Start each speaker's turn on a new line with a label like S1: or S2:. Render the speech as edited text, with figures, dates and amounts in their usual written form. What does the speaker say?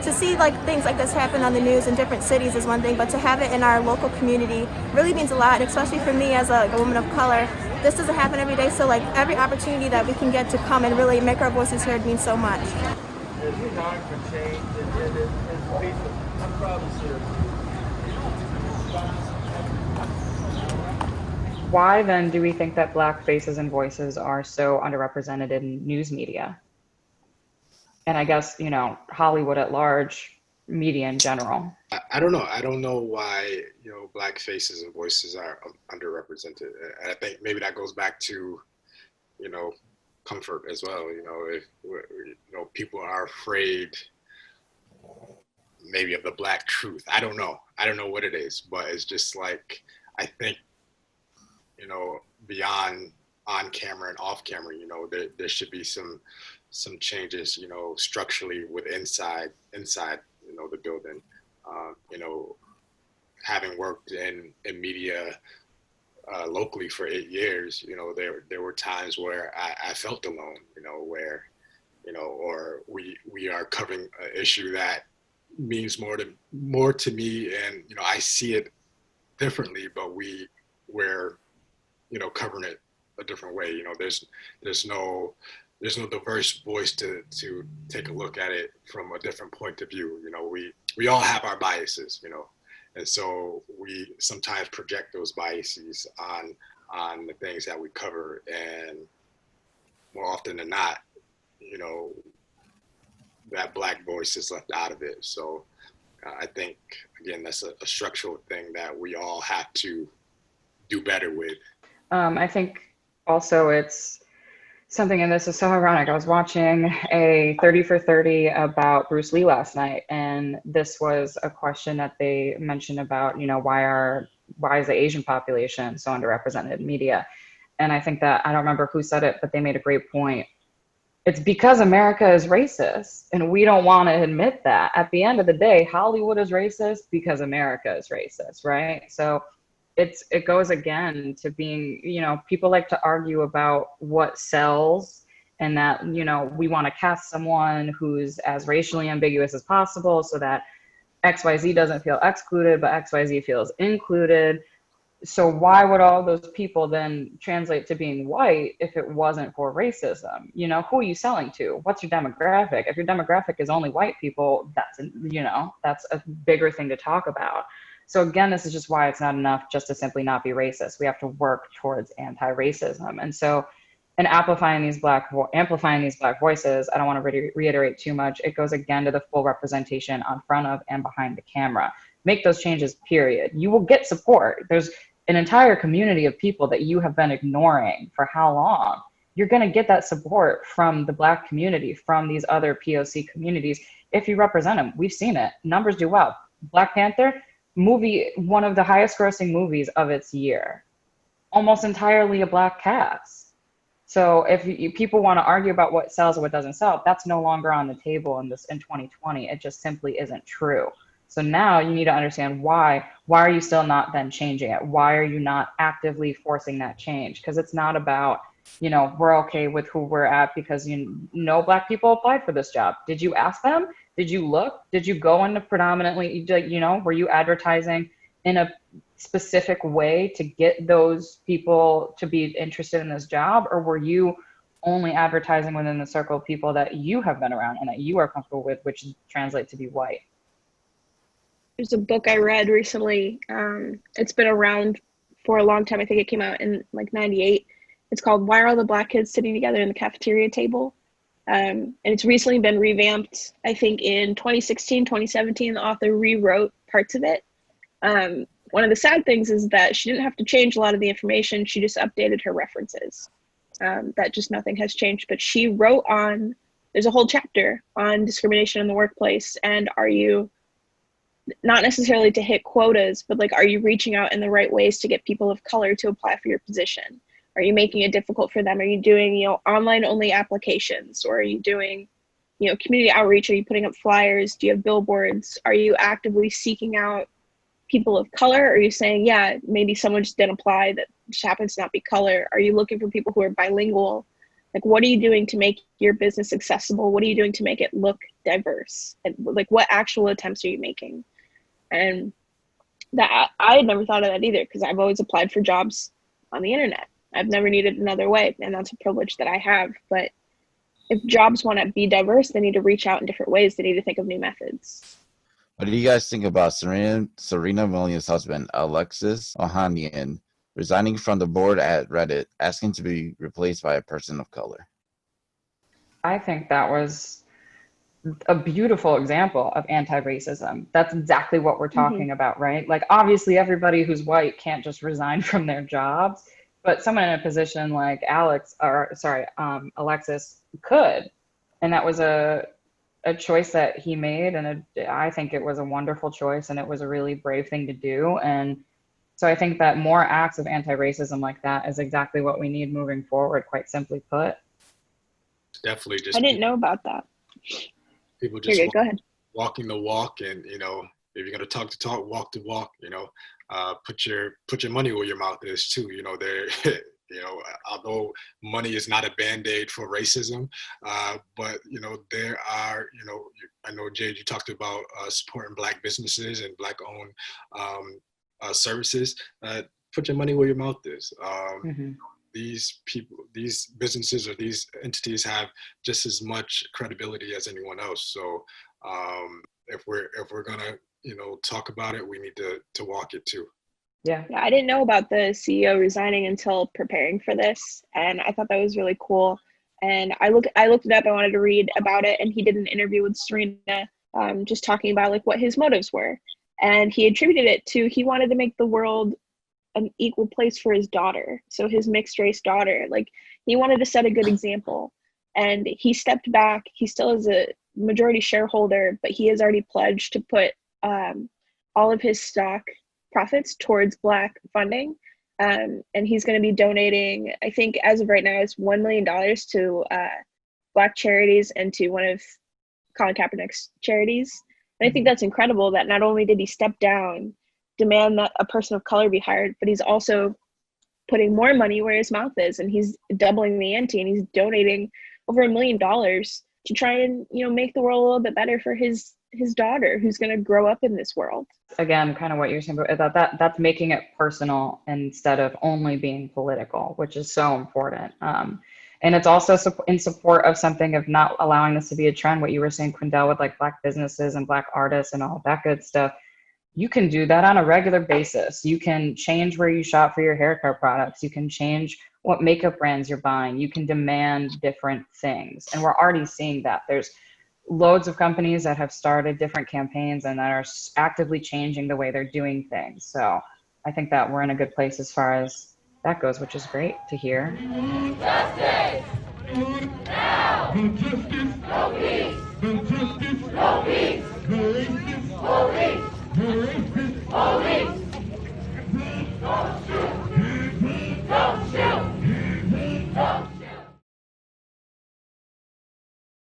S1: to see like things like this happen on the news in different cities is one thing, but to have it in our local community really means a lot, and especially for me as a woman of color. This doesn't happen every day, so like every opportunity that we can get to come and really make our voices heard means so much.
S2: It's time for change, and it's peaceful. I'm proud to serve.
S3: Why then do we think that Black faces and voices are so underrepresented in news media? And I guess, you know, Hollywood at large, media in general.
S4: I don't know. I don't know why, you know, Black faces and voices are underrepresented. And I think maybe that goes back to, you know, comfort as well. You know, if you know people are afraid maybe of the Black truth. I don't know. I don't know what it is, but it's just like I think, you know, beyond on camera and off camera, you know, there should be some changes, you know, structurally with inside, you know, the building. You know, having worked in media locally for 8 years, you know, there were times where I felt alone, you know, where, you know, or we are covering an issue that means more to me, and you know, I see it differently, but we're you know, covering it a different way. You know, there's no diverse voice to take a look at it from a different point of view. You know, we all have our biases, you know, and so we sometimes project those biases on the things that we cover, and more often than not, you know, that Black voice is left out of it. So I think, again, that's a structural thing that we all have to do better with.
S3: I think also it's something, and this is so ironic. I was watching a 30 for 30 about Bruce Lee last night, and this was a question that they mentioned about, you know, why is the Asian population so underrepresented in media? And I think that, I don't remember who said it, but they made a great point. It's because America is racist, and we don't want to admit that. At the end of the day, Hollywood is racist because America is racist, right? So it goes again to being, you know, people like to argue about what sells, and that, you know, we want to cast someone who's as racially ambiguous as possible so that XYZ doesn't feel excluded, but XYZ feels included. So why would all those people then translate to being white if it wasn't for racism? You know, who are you selling to? What's your demographic? If your demographic is only white people, that's, you know, that's a bigger thing to talk about. So again, this is just why it's not enough just to simply not be racist. We have to work towards anti-racism. And so in amplifying these black voices, I don't want to reiterate too much. It goes again to the full representation on front of and behind the camera. Make those changes, period. You will get support. There's an entire community of people that you have been ignoring for how long. You're going to get that support from the Black community, from these other POC communities, if you represent them. We've seen it. Numbers do well. Black Panther movie, one of the highest grossing movies of its year, almost entirely a Black cast. So if people want to argue about what sells or what doesn't sell, that's no longer on the table in 2020. It just simply isn't true. So now you need to understand why are you still not then changing it? Why are you not actively forcing that change? Because it's not about, you know, we're okay with who we're at because, you know, Black people applied for this job. Did you ask them? Did you look? Did you go into predominantly, you know, were you advertising in a specific way to get those people to be interested in this job? Or were you only advertising within the circle of people that you have been around and that you are comfortable with, which translate to be white?
S5: There's a book I read recently. It's been around for a long time. I think it came out in like 98. It's called Why Are All the Black Kids Sitting Together in the Cafeteria Table? And it's recently been revamped. I think in 2016, 2017, the author rewrote parts of it. One of the sad things is that she didn't have to change a lot of the information. She just updated her references. That just nothing has changed. But she wrote on, there's a whole chapter on discrimination in the workplace. And are you, not necessarily to hit quotas, but like, are you reaching out in the right ways to get people of color to apply for your position? Are you making it difficult for them? Are you doing, you know, online only applications? Or are you doing, you know, community outreach? Are you putting up flyers? Do you have billboards? Are you actively seeking out people of color? Or are you saying, yeah, maybe someone just didn't apply that just happens to not be color? Are you looking for people who are bilingual? Like, what are you doing to make your business accessible? What are you doing to make it look diverse? And like, what actual attempts are you making? And that I had never thought of that either, because I've always applied for jobs on the internet. I've never needed another way, and that's a privilege that I have. But if jobs want to be diverse, they need to reach out in different ways. They need to think of new methods.
S6: What do you guys think about Serena Williams' husband, Alexis Ohanian, resigning from the board at Reddit, asking to be replaced by a person of color?
S3: I think that was a beautiful example of anti-racism. That's exactly what we're talking about, right? Like, obviously everybody who's white can't just resign from their jobs, but someone in a position like Alexis could. And that was a choice that he made, and I think it was a wonderful choice, and it was a really brave thing to do. And so I think that more acts of anti-racism like that is exactly what we need moving forward, quite simply put.
S4: Definitely just
S5: I didn't know about that.
S4: people just
S5: Go ahead.
S4: walking the walk, and if you're gonna talk the talk, walk the walk. Put your money where your mouth is too. There, although money is not a band-aid for racism, but there are, I know Jade, you talked about supporting Black businesses and Black-owned services. Put your money where your mouth is. These businesses or these entities have just as much credibility as anyone else. So if we're gonna talk about it, we need to walk it too.
S5: Yeah, I didn't know about the CEO resigning until preparing for this, and I thought that was really cool. And I looked it up. I wanted to read about it, and he did an interview with Serena, just talking about like what his motives were, and he attributed it to he wanted to make the world an equal place for his daughter, so his mixed race daughter. Like, he wanted to set a good example, and he stepped back. He still is a majority shareholder, but he has already pledged to put all of his stock profits towards Black funding, and he's going to be donating, I think as of right now, it's $1 million to Black charities and to one of Colin Kaepernick's charities. And I think that's incredible that not only did he step down, demand that a person of color be hired, but he's also putting more money where his mouth is, and he's doubling the ante, and he's donating over $1 million to try and make the world a little bit better for his daughter, who's going to grow up in this world.
S3: Again, kind of what you're saying, but that's making it personal instead of only being political, which is so important. And it's also in support of something of not allowing this to be a trend. What you were saying, Quindell, with like Black businesses and Black artists and all that good stuff. You can do that on a regular basis. You can change where you shop for your haircare products. You can change what makeup brands you're buying. You can demand different things. And we're already seeing that. There's loads of companies that have started different campaigns and that are actively changing the way they're doing things. So I think that we're in a good place as far as that goes, which is great to hear.
S7: Justice! Now! Justice! No peace! Justice!